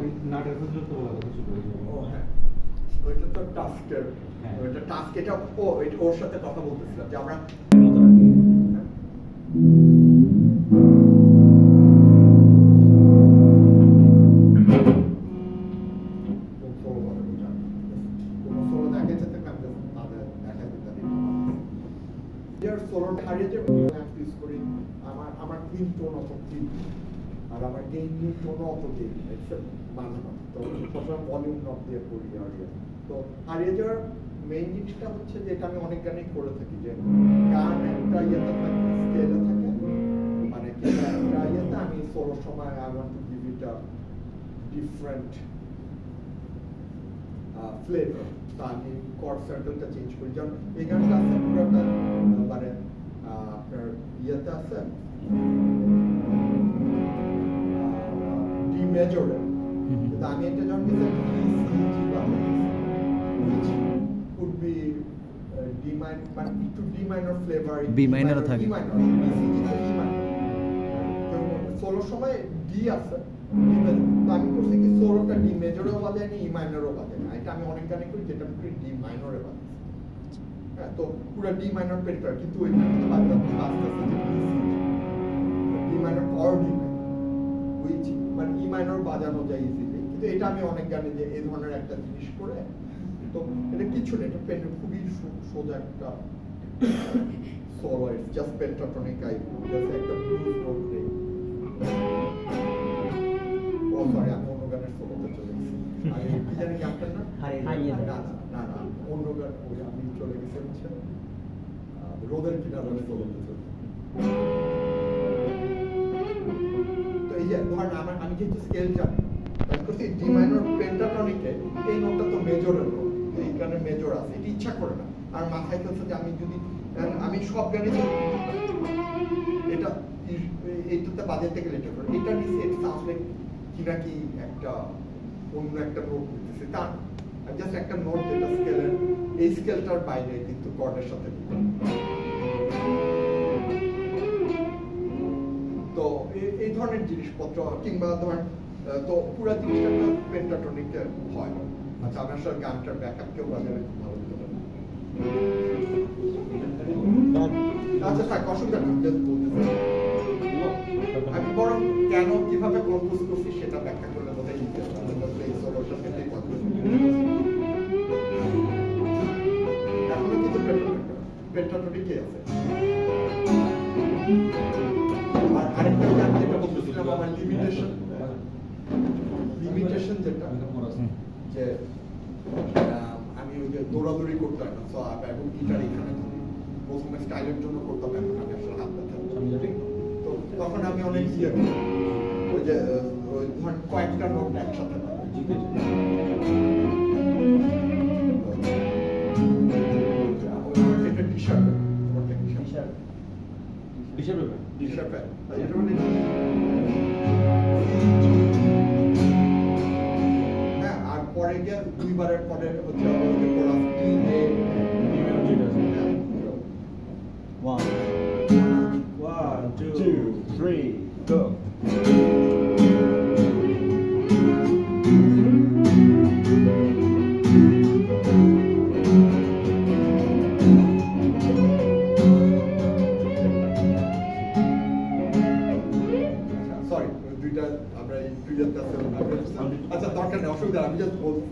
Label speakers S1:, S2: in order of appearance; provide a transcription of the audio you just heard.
S1: আমি নাটের ক্ষেত্রে তো বলা কিছু বলেছি।
S2: ও হ্যাঁ, ওইটা তো টাস্কের, ওইটা টাস্ক, এটা ওর সাথে কথা বলতেছিলাম যে আমরা আমার ক্লিন টোন অত ক্লিন আর আমার গেইন টোন অত গেইন মাঝে মাঝে তো সবসময় ভলিউম নট দিয়ে করি আর তো হারিয়ে যাওয়ার মেইন জিনিসটা হচ্ছে যে এটা আমি অনেক গানেই করে থাকি যে গান একটা ইয়েতে থাকে, স্কেলে থাকে, মানে একটা ইয়েতে আমি সোলোর সময় I want to give it a different flavour, তা আমি কর্ড সার্কেলটা চেঞ্জ করি। যেমন এই গানটা আছে পুরোটা মানে আপনার ইয়েতে আছে ডি মেজরে, কিন্তু আমি এটা যখন could be D minor, but to D minor flavor,
S3: B minor থাকে,
S2: E minor, E minor, সোলোর সময় ডি আছে, তো আমি করছি কি সোলোটা ডি মেজরেও বাজাই না, ই মাইনরও বাজাই না, এটা আমি অনেক গানে করি যেটা আমি করি ডি মাইনরে বাজাই। হ্যাঁ, তো পুরো ডি মাইনর পেন্টার, কিন্তু ওইখানে কিন্তু বাজাতে আস্তে আস্তে D minor or D minor, which মানে ই মাইনর বাজানো যায় ইজিলি, কিন্তু এটা আমি অনেক গানে যে এই ধরনের একটা জিনিস করে, তো এটা কিছু না, এটা খুবই সোজা একটা solo, it's just pentatonic, I just একটা ব্লুজ নোট নেই। ও সরি, আমি অন্য গানের সোলোতে চলে গেছি, আমি কি জানি গানটার না, না না অন্য গান, ওই আমি চলে গেছি হচ্ছে রোদের কিনারে সোলোতে চলে। তো এই যে ধরেন আমি যেহেতু স্কেল জানি, করছি ডি মাইনর পেন্টাটনিকে এই নোটটা তো মেজরের নোট, এইখানে মেজর আছে, এটা ইচ্ছা করে না, আর মাথায় চলছে যে আমি যদি আমি সব গানে এটা এইটাতে বাজাতে গেলে এটা করে এটা নিচে এটা সাউন্ড লাইক কি নাকি একটা অন্য একটা নোট দিতেছে, তা জাস্ট একটা নোট যেটা স্কেলের, এই স্কেলটার বাইরে কিন্তু কর্ডের সাথে। তো এই ধরনের জিনিসপত্র কিংবা ধরেন তো পুরো জিনিসটা পেন্টাটনিকে হয়। আচ্ছা, আমার সাথে গানটার ব্যাকআপ কেউ বাজাবে খুব ভালো হতো। আচ্ছা থাক, অসুবিধা নেই, জাস্ট বলতেছি। আমি বরং কেন কিভাবে কম্পোজ করছি সেটা ব্যাখ্যা করলে বোধহয় ইজি হবে, এই সলিউশন এটাই কথা। এখনো কিন্তু পেন্টাটনিকে আছে। আর আরেকটা গান যেটা বলতেছিলাম আমার লিমিটেশন যেটা যে আমি ওই যে দৌড়াদৌড়ি করতাম না, সো এবং গিটার এখানে প্রথমে স্টাইলের জন্য করতাম, এখন আমি আসলে হাত ব্যথা, তো তখন আমি অনেক ইয়ে ওই যে ওই ধরেন কয়েকটা নোট একসাথে এটা টি-শার্ট এটা মানে হ্যাঁ, আর পরে গিয়ে দুইবারের পরে হচ্ছে
S4: One, two, three, go.
S2: Sorry, দুইটা আমরা এই দুইটা আচ্ছা দরকার নেই, অসুবিধা, আমি জাস্ট বলছি।